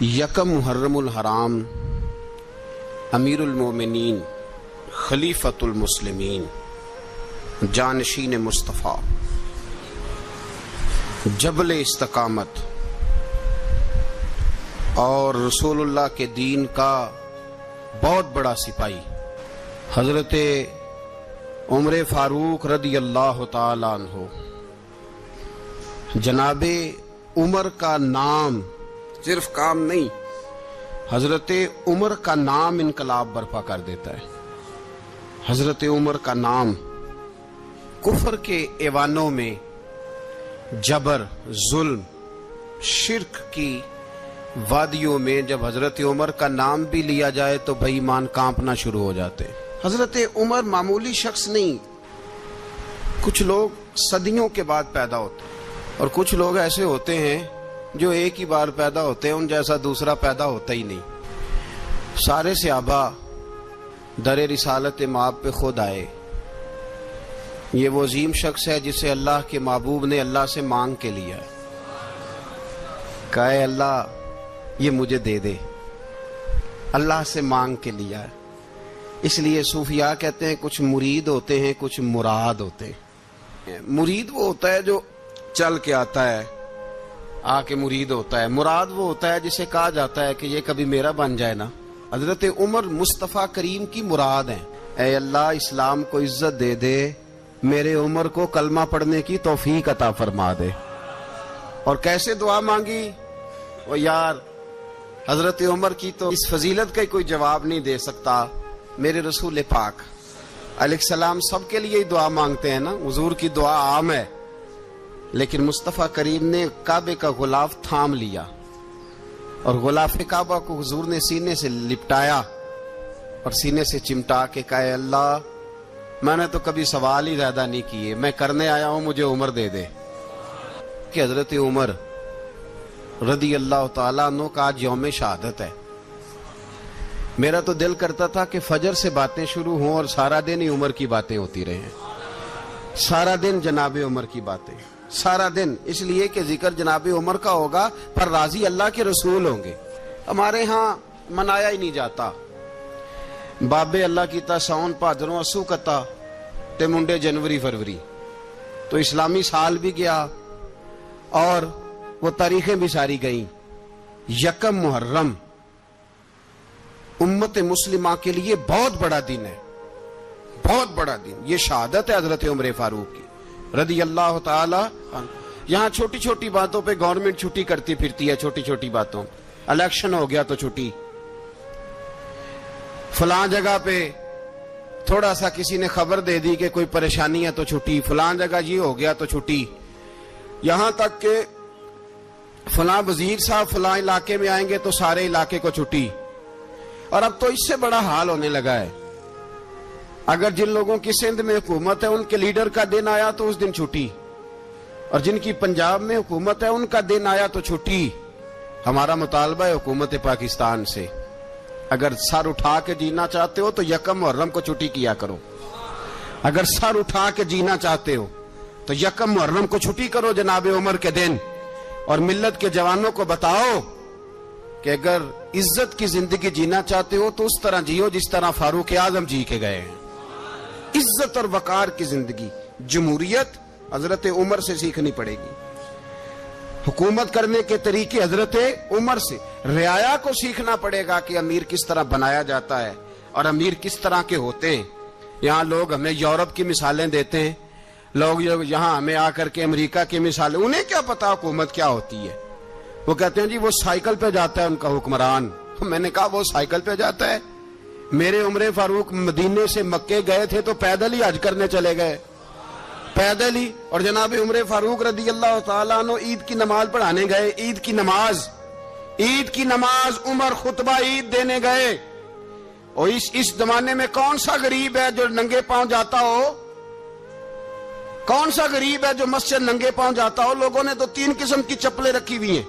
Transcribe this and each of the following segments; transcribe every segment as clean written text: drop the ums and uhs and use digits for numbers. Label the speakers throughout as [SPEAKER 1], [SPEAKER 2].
[SPEAKER 1] یکم محرم الحرام امیر المومنین خلیفۃ المسلمین جانشین مصطفیٰ جبل استقامت اور رسول اللہ کے دین کا بہت بڑا سپاہی حضرت عمر فاروق رضی اللہ تعالی عنہ، جناب عمر کا نام صرف کام نہیں، حضرت عمر کا نام انقلاب برپا کر دیتا ہے۔ حضرت عمر کا نام کفر کے ایوانوں میں جبر، ظلم، شرک کی وادیوں میں جب حضرت عمر کا نام بھی لیا جائے تو بے ایمان کانپنا شروع ہو جاتے ہیں۔ حضرت عمر معمولی شخص نہیں، کچھ لوگ صدیوں کے بعد پیدا ہوتے ہیں اور کچھ لوگ ایسے ہوتے ہیں جو ایک ہی بار پیدا ہوتے ہیں، ان جیسا دوسرا پیدا ہوتا ہی نہیں۔ سارے صحابہ در رسالت مآب پہ خود آئے۔ یہ وہ عظیم شخص ہے جسے اللہ کے محبوب نے اللہ سے مانگ کے لیا ہے، کہا اے اللہ یہ مجھے دے دے، اللہ سے مانگ کے لیا ہے۔ اس لیے صوفیاء کہتے ہیں کچھ مرید ہوتے ہیں، کچھ مراد ہوتے ہیں۔ مرید وہ ہوتا ہے جو چل کے آتا ہے، آ کے مرید ہوتا ہے۔ مراد وہ ہوتا ہے جسے کہا جاتا ہے کہ یہ کبھی میرا بن جائے نا۔ حضرت عمر مصطفیٰ کریم کی مراد ہیں۔ اے اللہ اسلام کو عزت دے دے، میرے عمر کو کلمہ پڑھنے کی توفیق عطا فرما دے۔ اور کیسے دعا مانگی؟ وہ یار حضرت عمر کی تو اس فضیلت کا کوئی جواب نہیں دے سکتا، میرے رسول پاک علیہ السلام سب کے لیے ہی دعا مانگتے ہیں نا، حضور کی دعا عام ہے، لیکن مصطفیٰ کریم نے کعبے کا غلاف تھام لیا اور غلاف کعبہ کو حضور نے سینے سے لپٹایا اور سینے سے چمٹا کے کہا اے اللہ میں نے تو کبھی سوال ہی زیادہ نہیں کیے، میں کرنے آیا ہوں، مجھے عمر دے دے۔ کہ حضرت عمر رضی اللہ تعالیٰ عنہ کا آج یوم شہادت ہے۔ میرا تو دل کرتا تھا کہ فجر سے باتیں شروع ہوں اور سارا دن ہی عمر کی باتیں ہوتی رہیں، سارا دن جناب عمر کی باتیں، سارا دن، اس لیے کہ ذکر جناب عمر کا ہوگا پر راضی اللہ کے رسول ہوں گے۔ ہمارے ہاں منایا ہی نہیں جاتا، بابے اللہ کیتا ساؤن بھادروں اسو کتا تے منڈے جنوری فروری، تو اسلامی سال بھی گیا اور وہ تاریخیں بھی ساری گئیں۔ یکم محرم امت مسلمہ کے لیے بہت بڑا دن ہے، بہت بڑا دن۔ یہ شہادت ہے حضرت عمر فاروق کی رضی اللہ تعالی عنہ۔ یہاں چھوٹی چھوٹی باتوں پہ گورنمنٹ چھٹی کرتی پھرتی ہے، چھوٹی چھوٹی باتوں، الیکشن ہو گیا تو چھٹی، فلاں جگہ پہ تھوڑا سا کسی نے خبر دے دی کہ کوئی پریشانی ہے تو چھٹی، فلاں جگہ یہ ہو گیا تو چھٹی، یہاں تک کہ فلاں وزیر صاحب فلاں علاقے میں آئیں گے تو سارے علاقے کو چھٹی۔ اور اب تو اس سے بڑا حال ہونے لگا ہے، اگر جن لوگوں کی سندھ میں حکومت ہے ان کے لیڈر کا دن آیا تو اس دن چھٹی، اور جن کی پنجاب میں حکومت ہے ان کا دن آیا تو چھٹی۔ ہمارا مطالبہ ہے حکومت پاکستان سے، اگر سر اٹھا کے جینا چاہتے ہو تو یکم محرم کو چھٹی کیا کرو۔ اگر سر اٹھا کے جینا چاہتے ہو تو یکم محرم کو چھٹی کرو جناب عمر کے دن، اور ملت کے جوانوں کو بتاؤ کہ اگر عزت کی زندگی جینا چاہتے ہو تو اس طرح جیو جس طرح فاروق اعظم جی کے گئے ہیں۔ عزت اور وقار کی زندگی، جمہوریت حضرت عمر سے سیکھنی پڑے گی، حکومت کرنے کے طریقے حضرت عمر سے، رعایا کو سیکھنا پڑے گا کہ امیر کس طرح بنایا جاتا ہے اور امیر کس طرح کے ہوتے ہیں۔ یہاں لوگ ہمیں یورپ کی مثالیں دیتے ہیں، لوگ یہاں ہمیں آ کر کے امریکہ کی مثالیں، انہیں کیا پتا حکومت کیا ہوتی ہے۔ وہ کہتے ہیں جی وہ سائیکل پہ جاتا ہے ان کا حکمران۔ میں نے کہا وہ سائیکل پہ جاتا ہے؟ میرے عمر فاروق مدینے سے مکے گئے تھے تو پیدل ہی حج کرنے چلے گئے، پیدل ہی۔ اور جناب عمر فاروق رضی اللہ تعالیٰ عنہ عید کی نماز پڑھانے گئے، عید کی نماز عمر خطبہ عید دینے گئے۔ اور اس زمانے میں کون سا غریب ہے جو ننگے پاؤں جاتا ہو؟ کون سا غریب ہے جو مسجد ننگے پاؤں جاتا ہو؟ لوگوں نے تو 3 قسم کی چپلیں رکھی ہوئی ہیں،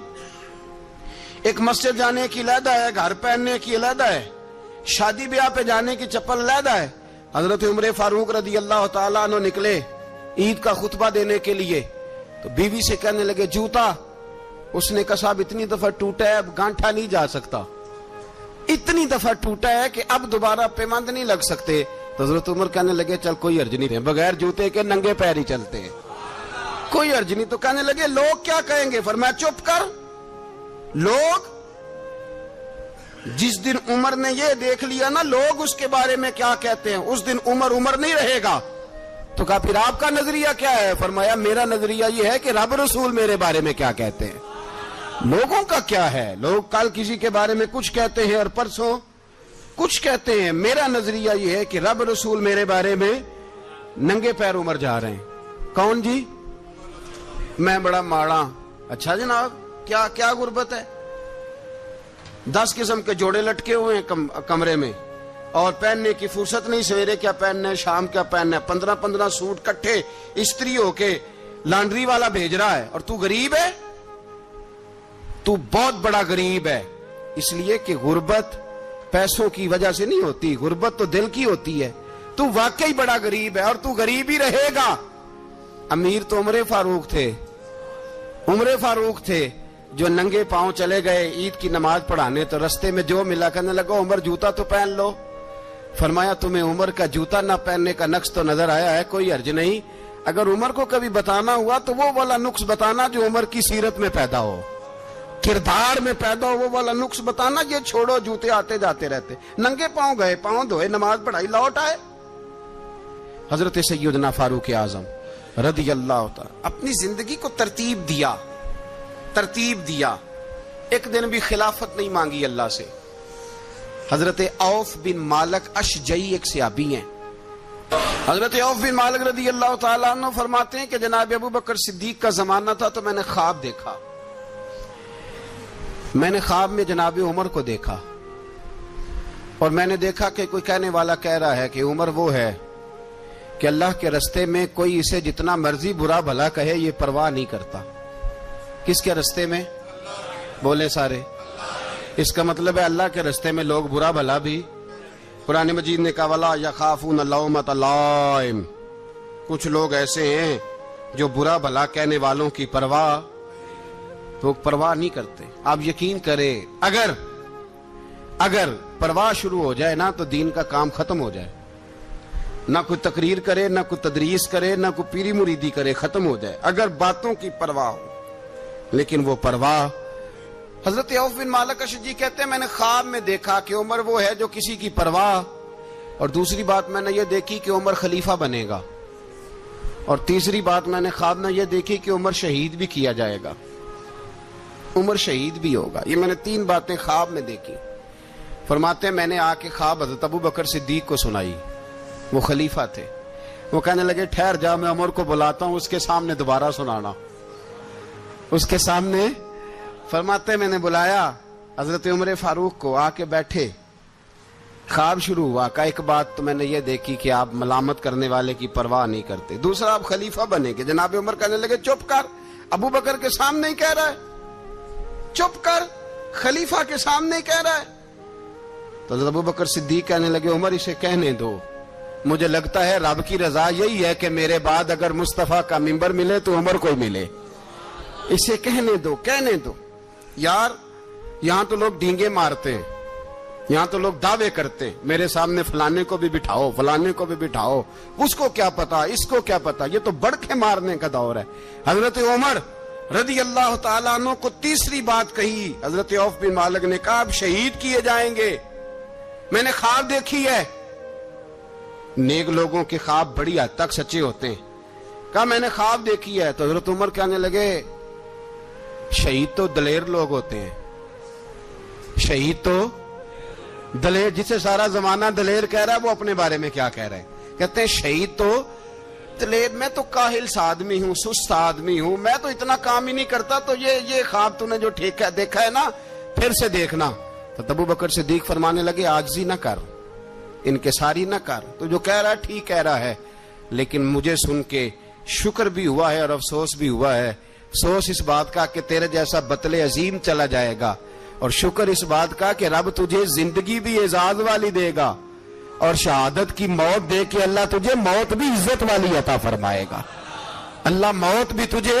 [SPEAKER 1] ایک مسجد جانے کی علیحدہ ہے، گھر پہننے کی علیحدہ ہے، شادی بیاہ پہ جانے کی چپل علیحدہ ہے۔ حضرت عمر فاروق رضی اللہ تعالیٰ عنہ نکلے عید کا خطبہ دینے کے لیے تو بیوی سے کہنے لگے جوتا اس نے کہا صاحب اتنی دفعہ ٹوٹا ہے اب گانٹھا نہیں جا سکتا، اتنی دفعہ ٹوٹا ہے کہ اب دوبارہ پیمند نہیں لگ سکتے. تو حضرت عمر کہنے لگے چل کوئی حرج نہیں، بغیر جوتے کے ننگے پیر ہی چلتے ہیں، کوئی حرج نہیں. تو کہنے لگے لوگ کیا کہیں گے؟ فرمایا چپ کر. لوگ جس دن عمر نے یہ دیکھ لیا نا لوگ اس کے بارے میں کیا کہتے ہیں، اس دن عمر عمر نہیں رہے گا. تو کہا پھر آپ کا نظریہ کیا ہے؟ فرمایا میرا نظریہ یہ ہے کہ رب رسول میرے بارے میں کیا کہتے ہیں. لوگوں کا کیا ہے؟ لوگ کل کسی کے بارے میں کچھ کہتے ہیں اور پرسوں کچھ کہتے ہیں. میرا نظریہ یہ ہے کہ رب رسول میرے بارے میں ننگے پیر عمر جا رہے ہیں. کون جی؟ میں بڑا ماڑا. اچھا جناب کیا کیا غربت ہے؟ 10 قسم کے جوڑے لٹکے ہوئے ہیں کمرے میں اور پہننے کی فرصت نہیں. سویرے کیا پہننا ہے، شام کیا پہننا ہے، 15 سوٹ کٹھے استری ہو کے لانڈری والا بھیج رہا ہے اور تو غریب ہے. تو بہت بڑا غریب ہے. اس لیے کہ غربت پیسوں کی وجہ سے نہیں ہوتی، غربت تو دل کی ہوتی ہے. تو واقعی بڑا غریب ہے اور تو غریب ہی رہے گا. امیر تو عمر فاروق تھے، عمر فاروق تھے جو ننگے پاؤں چلے گئے عید کی نماز پڑھانے. تو رستے میں جو ملا کہنے لگا عمر جوتا تو پہن لو. فرمایا تمہیں عمر کا جوتا نہ پہننے کا نقص تو نظر آیا ہے، کوئی حرج نہیں. اگر عمر کو کبھی بتانا ہوا تو وہ والا نقص بتانا جو عمر کی سیرت میں پیدا ہو، کردار میں پیدا ہو، وہ والا نقص بتانا. یہ چھوڑو جوتے آتے جاتے رہتے. ننگے پاؤں گئے، پاؤں دھوئے، نماز پڑھائی، لوٹ آئے. حضرت سیدنا فاروق اعظم رضی اللہ تعالی اپنی زندگی کو ترتیب دیا. ایک دن بھی خلافت نہیں مانگی اللہ سے. حضرت عوف بن مالک اشجعی ایک صحابی ہیں. حضرت عوف بن مالک رضی اللہ تعالیٰ عنہ فرماتے ہیں کہ جناب ابو بکر صدیق کا زمانہ تھا تو میں نے خواب دیکھا. میں نے خواب میں جناب عمر کو دیکھا اور میں نے دیکھا کہ کوئی کہنے والا کہہ رہا ہے کہ عمر وہ ہے کہ اللہ کے رستے میں کوئی اسے جتنا مرضی برا بھلا کہے یہ پرواہ نہیں کرتا. کس کے رستے میں؟ بولے سارے. اس کا مطلب ہے اللہ کے رستے میں لوگ برا بھلا بھی. قرآن مجید نے کہا وَلَا يَخَافُونَ لَوْمَةَ لَائِمٍ. کچھ لوگ ایسے ہیں جو برا بھلا کہنے والوں کی پرواہ نہیں کرتے. آپ یقین کریں اگر پرواہ شروع ہو جائے نا تو دین کا کام ختم ہو جائے. نہ کوئی تقریر کرے، نہ کوئی تدریس کرے، نہ کوئی پیری مریدی کرے، ختم ہو جائے اگر باتوں کی پرواہ ہو. لیکن وہ پرواہ. حضرت عوف بن مالک اشجعی کہتے ہیں میں نے خواب میں دیکھا کہ عمر وہ ہے جو کسی کی پرواہ. اور دوسری بات میں نے یہ دیکھی کہ عمر خلیفہ بنے گا. اور تیسری بات میں نے خواب میں یہ دیکھی کہ عمر شہید بھی کیا جائے گا، عمر شہید بھی ہوگا. یہ میں نے 3 باتیں خواب میں دیکھی. فرماتے ہیں میں نے آ کے خواب حضرت ابو بکر صدیق کو سنائی. وہ خلیفہ تھے. وہ کہنے لگے ٹھہر جا، میں عمر کو بلاتا ہوں، اس کے سامنے دوبارہ سنانا. اس کے سامنے. فرماتے ہیں میں نے بلایا حضرت عمر فاروق کو، آ کے بیٹھے. خواب شروع ہوا. کا ایک بات تو میں نے یہ دیکھی کہ آپ ملامت کرنے والے کی پرواہ نہیں کرتے. دوسرا آپ خلیفہ بنے گے. جناب عمر کہنے لگے چپ کر، ابو بکر کے سامنے ہی کہہ رہا ہے، چپ کر، خلیفہ کے سامنے ہی کہہ رہا ہے. تو حضرت ابو بکر صدیق کہنے لگے عمر اسے کہنے دو، مجھے لگتا ہے رب کی رضا یہی ہے کہ میرے بعد اگر مصطفیٰ کا منبر ملے تو عمر کو ملے. اسے کہنے دو. یار یہاں تو لوگ ڈینگے مارتے ہیں، یہاں تو لوگ دعوے کرتے ہیں میرے سامنے فلانے کو بھی بٹھاؤ، فلانے کو بھی بٹھاؤ، اس کو کیا پتا، اس کو کیا پتا. یہ تو بڑکے مارنے کا دور ہے. حضرت عمر رضی اللہ تعالیٰ عنہ کو تیسری بات کہی. حضرت عوف بن مالک نے کہا آپ شہید کیے جائیں گے، میں نے خواب دیکھی ہے. نیک لوگوں کے خواب بڑی حد تک سچے ہوتے ہیں. کہا میں نے خواب دیکھی ہے. تو حضرت عمر کہنے لگے شہید تو دلیر لوگ ہوتے ہیں، شہید تو دلیر، جسے سارا زمانہ دلیر کہہ رہا ہے وہ اپنے بارے میں کیا کہہ رہے ہیں؟ کہتے ہیں شہید تو دلیر. میں تو کاہل سا آدمی ہوں، سست آدمی ہوں، میں تو اتنا کام ہی نہیں کرتا. تو یہ خواب تو نے جو دیکھا ہے نا پھر سے دیکھنا. تو ابو بکر صدیق فرمانے لگے عاجزی نہ کر، انکساری نہ کر. تو جو کہہ رہا ہے ٹھیک کہہ رہا ہے، لیکن مجھے سن کے شکر بھی ہوا ہے اور افسوس بھی ہوا ہے. افسوس اس بات کا کہ تیرے جیسا بطل عظیم چلا جائے گا، اور شکر اس بات کا کہ رب تجھے زندگی بھی اعزاز والی دے گا، اور شہادت کی موت دے کے اللہ تجھے موت بھی عزت والی عطا فرمائے گا. اللہ موت بھی تجھے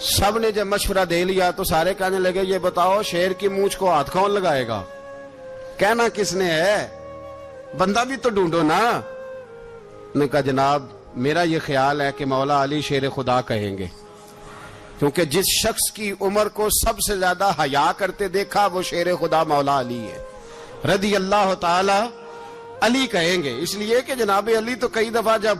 [SPEAKER 1] سب نے جب مشورہ دے لیا تو سارے کہنے لگے یہ بتاؤ شیر کی مونچھ کو ہاتھ کون لگائے گا؟ کہنا کس نے ہے؟ بندہ بھی تو ڈھونڈو نا۔ نے کہا جناب میرا یہ خیال ہے کہ مولا علی شیر خدا کہیں گے، کیونکہ جس شخص کی عمر کو سب سے زیادہ حیا کرتے دیکھا وہ شیر خدا مولا علی ہے رضی اللہ تعالی علی کہیں گے، اس لیے کہ جناب علی تو کئی دفعہ جب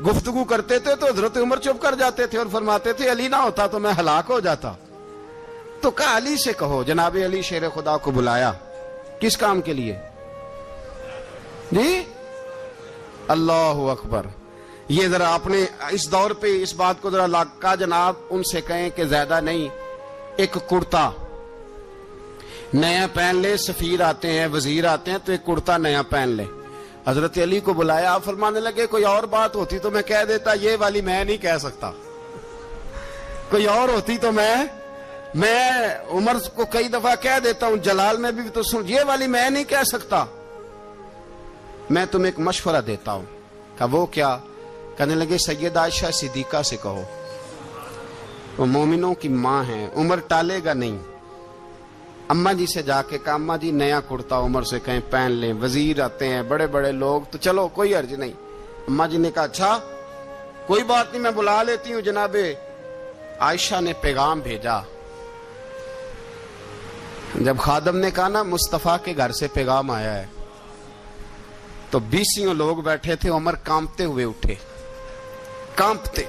[SPEAKER 1] گفتگو کرتے تھے تو حضرت عمر چپ کر جاتے تھے اور فرماتے تھے علی نہ ہوتا تو میں ہلاک ہو جاتا۔ تو کہا علی سے کہو۔ جناب علی شیر خدا کو بلایا، کس کام کے لیے؟ جی اللہ اکبر۔ یہ ذرا آپ نے اس دور پہ اس بات کو ذرا لاکا جناب ان سے کہیں کہ زیادہ نہیں، ایک کرتا نیا پہن لے، سفیر آتے ہیں وزیر آتے ہیں تو ایک کرتا نیا پہن لے۔ حضرت علی کو بلایا، آپ فرمانے لگے کوئی اور بات ہوتی تو میں کہہ دیتا، یہ والی میں نہیں کہہ سکتا، کوئی اور ہوتی تو میں عمر کو کئی دفعہ کہہ دیتا ہوں، جلال میں بھی تو سن، یہ والی میں نہیں کہہ سکتا، میں تمہیں ایک مشورہ دیتا ہوں۔ کہا وہ کیا؟ کہنے لگے سیدہ عائشہ صدیقہ سے کہو، وہ مومنوں کی ماں ہیں، عمر ٹالے گا نہیں۔ اماں جی سے جا کے کہا اماں جی نیا کرتا عمر سے کہیں پہن لیں، وزیر آتے ہیں بڑے بڑے لوگ تو چلو کوئی حرج نہیں۔ اماں جی نے کہا اچھا کوئی بات نہیں میں بلا لیتی ہوں۔ جناب عائشہ نے پیغام بھیجا، جب خادم نے کہا نا مصطفیٰ کے گھر سے پیغام آیا ہے تو 20 لوگ بیٹھے تھے، عمر کانپتے ہوئے اٹھے، کانپتے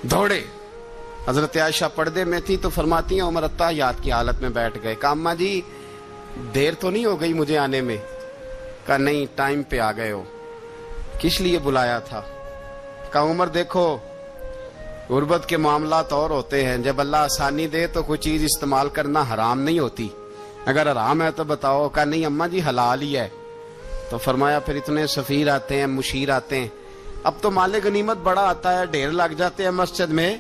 [SPEAKER 1] دوڑے۔ حضرت عائشہ پردے میں تھی تو فرماتی ہیں عمر اتحیات کی حالت میں بیٹھ گئے۔ کہا اماں جی دیر تو نہیں ہو گئی مجھے آنے میں؟ کہا نہیں ٹائم پہ آ گئے ہو، کس لیے بلایا تھا؟ کہا عمر دیکھو غربت کے معاملات اور ہوتے ہیں، جب اللہ آسانی دے تو کوئی چیز استعمال کرنا حرام نہیں ہوتی، اگر حرام ہے تو بتاؤ۔ کہا نہیں اماں جی حلال ہی ہے۔ تو فرمایا پھر اتنے سفیر آتے ہیں مشیر آتے ہیں، اب تو مال غنیمت بڑا آتا ہے، ڈھیر لگ جاتے ہیں مسجد میں،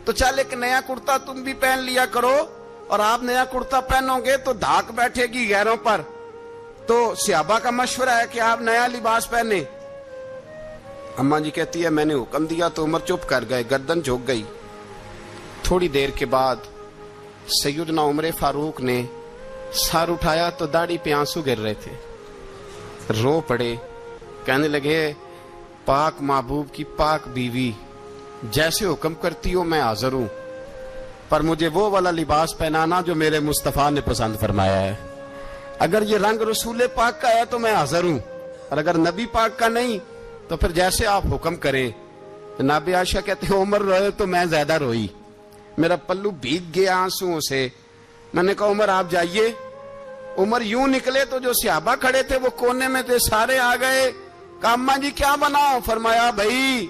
[SPEAKER 1] تو چل ایک نیا کرتا تم بھی پہن لیا کرو، اور آپ نیا کرتا پہنو گے تو دھاک بیٹھے گی غیروں پر۔ تو صحابہ کا مشورہ ہے کہ آپ نیا لباس پہنے۔ اماں جی کہتی ہے میں نے حکم دیا تو عمر چپ کر گئے، گردن جھک گئی۔ تھوڑی دیر کے بعد سیدنا عمر فاروق نے سر اٹھایا تو داڑھی پہ آنسو گر رہے تھے، رو پڑے، کہنے لگے پاک محبوب کی پاک بیوی جیسے حکم کرتی ہو میں حاضر ہوں، پر مجھے وہ والا لباس پہنانا جو میرے مصطفیٰ نے پسند فرمایا ہے، اگر یہ رنگ رسول پاک کا ہے تو میں حاضر ہوں، اور اگر نبی پاک کا نہیں تو پھر جیسے آپ حکم کریں۔ جناب عائشہ کہتے ہیں عمر روئے تو میں زیادہ روئی، میرا پلو بھیگ گیا آنسوؤں سے۔ میں نے کہا عمر آپ جائیے۔ عمر یوں نکلے تو جو صحابہ کھڑے تھے وہ کونے میں تھے، سارے آ گئے۔ کہا اماں جی کیا بناؤ؟ فرمایا بھائی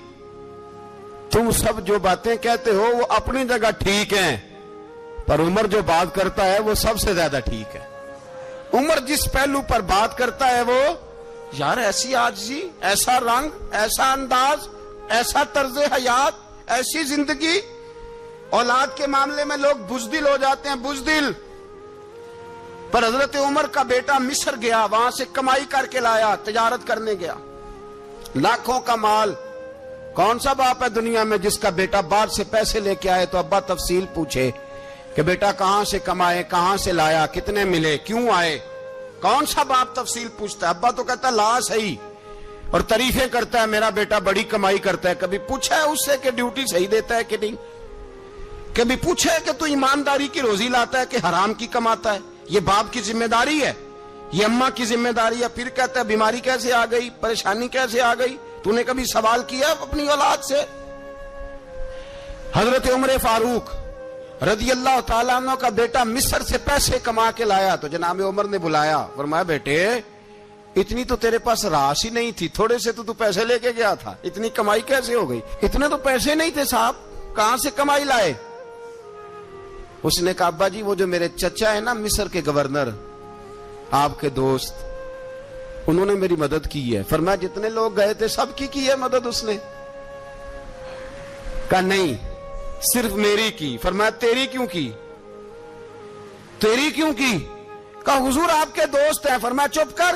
[SPEAKER 1] تم سب جو باتیں کہتے ہو وہ اپنی جگہ ٹھیک ہیں، پر عمر جو بات کرتا ہے وہ سب سے زیادہ ٹھیک ہے۔ عمر جس پہلو پر بات کرتا ہے وہ یار ایسی عاجزی، ایسا رنگ، ایسا انداز، ایسا طرز حیات، ایسی زندگی۔ اولاد کے معاملے میں لوگ بزدل ہو جاتے ہیں، بزدل، پر حضرت عمر کا بیٹا مصر گیا، وہاں سے کمائی کر کے لایا، تجارت کرنے گیا، لاکھوں کا مال۔ کون سا باپ ہے دنیا میں جس کا بیٹا باہر سے پیسے لے کے آئے تو ابا تفصیل پوچھے کہ بیٹا کہاں سے کمائے، کہاں سے لایا، کتنے ملے، کیوں آئے؟ کون سا باپ تفصیل پوچھتا ہے؟ ابا تو کہتا لا صحیح، اور تعریفیں کرتا ہے میرا بیٹا بڑی کمائی کرتا ہے۔ کبھی پوچھا ہے اس سے کہ ڈیوٹی صحیح دیتا ہے کہ نہیں؟ کبھی پوچھا ہے کہ تو ایمانداری کی روزی لاتا ہے کہ حرام کی کماتا ہے؟ یہ باپ کی ذمہ داری ہے، یہ اماں کی ذمہ داری ہے۔ پھر کہتا ہے بیماری کیسے آ گئی، پریشانی کیسے آ گئی؟ تو نے کبھی سوال کیا اپنی اولاد سے؟ حضرت عمر فاروق رضی اللہ تعالیٰ عنہ کا بیٹا مصر سے پیسے کما کے لایا تو جناب عمر نے بلایا، فرمایا بیٹے اتنی تو تیرے پاس راس ہی نہیں تھی، تھوڑے سے تو پیسے لے کے گیا تھا، اتنی کمائی کیسے ہو گئی؟ اتنے تو پیسے نہیں تھے صاحب، کہاں سے کمائی لائے؟ اس نے کہا ابا جی وہ جو میرے چچا ہے نا مصر کے گورنر، آپ کے دوست، انہوں نے میری مدد کی ہے۔ فرمایا جتنے لوگ گئے تھے سب کی ہے مدد اس نے؟ کہا نہیں صرف میری کی۔ فرمایا تیری کیوں کی؟ تیری کیوں کی؟ کہا حضور آپ کے دوست ہیں۔ فرمایا چپ کر،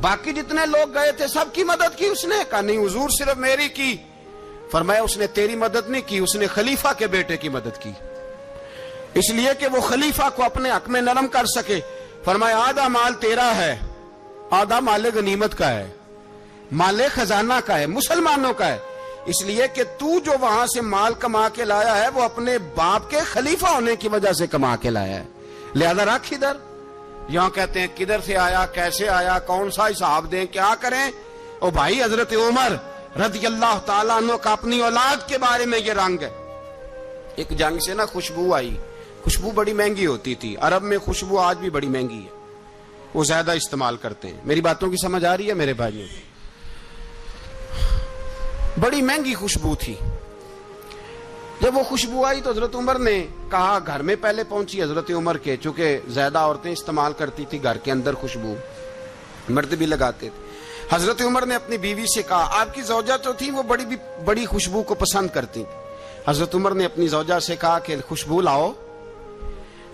[SPEAKER 1] باقی جتنے لوگ گئے تھے سب کی مدد کی اس نے؟ کہا نہیں حضور صرف میری کی. فرمایا اس نے تیری مدد نہیں کی, اس نے خلیفہ کے بیٹے کی مدد کی, اس لیے کہ وہ خلیفہ کو اپنے حق میں نرم کر سکے. فرمایا آدھا مال تیرا ہے, آدھا مال غنیمت کا ہے, مال خزانہ کا ہے, مسلمانوں کا ہے, اس لیے کہ تو جو وہاں سے مال کما کے لایا ہے وہ اپنے باپ کے خلیفہ ہونے کی وجہ سے کما کے لایا ہے, لہذا رکھ ادھر. یہاں کہتے ہیں کدھر سے آیا, کیسے آیا, کون سا حساب دیں, کیا کریں؟ او بھائی حضرت عمر رضی اللہ تعالیٰ عنہ کا اپنی اولاد کے بارے میں یہ رنگ ہے. ایک جنگ سے نا خوشبو آئی, خوشبو بڑی مہنگی ہوتی تھی, عرب میں خوشبو آج بھی بڑی مہنگی ہے, وہ زیادہ استعمال کرتے ہیں. میری باتوں کی سمجھ آ رہی ہے میرے بھائیوں؟ بڑی مہنگی خوشبو تھی. جب وہ خوشبو آئی تو حضرت عمر نے کہا, گھر میں پہلے پہنچی حضرت عمر کے, چونکہ زیادہ عورتیں استعمال کرتی تھی گھر کے اندر خوشبو, مرد بھی لگاتے تھے. حضرت عمر نے اپنی بیوی سے کہا, آپ کی زوجہ تو تھی وہ بڑی خوشبو کو پسند کرتی تھی. حضرت عمر نے اپنی زوجہ سے کہا کہ خوشبو لاؤ,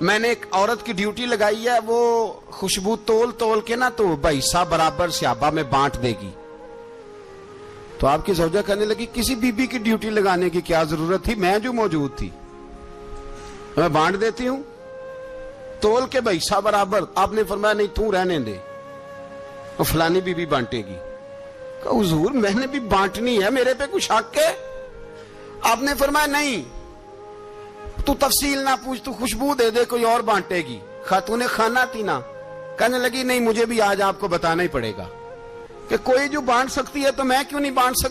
[SPEAKER 1] میں نے ایک عورت کی ڈیوٹی لگائی ہے, وہ خوشبو تول کے نا تو بھائیسا برابر صحابہ میں بانٹ دے گی. تو آپ کی زوجہ کہنے لگی کسی بی بی کی ڈیوٹی لگانے کی کیا ضرورت تھی, میں جو موجود تھی میں بانٹ دیتی ہوں تول کے بھائیسا برابر. آپ نے فرمایا نہیں تو رہنے دے, وہ فلانی بی بی بانٹے گی. کہا حضور میں نے بھی بانٹنی ہے, میرے پہ کچھ حق ہے؟ آپ نے فرمایا نہیں, تو تفصیل نہ پوچھ, تو خوشبو دے دے, کوئی اور بانٹے گی. خاتون خانہ تھی نا, کہنے لگی نہیں مجھے بھی آج آپ کو بتانا ہی پڑے گا کہ کوئی جو بانٹ سکتی ہے تو میں کیوں نہیں بانٹ سکتی.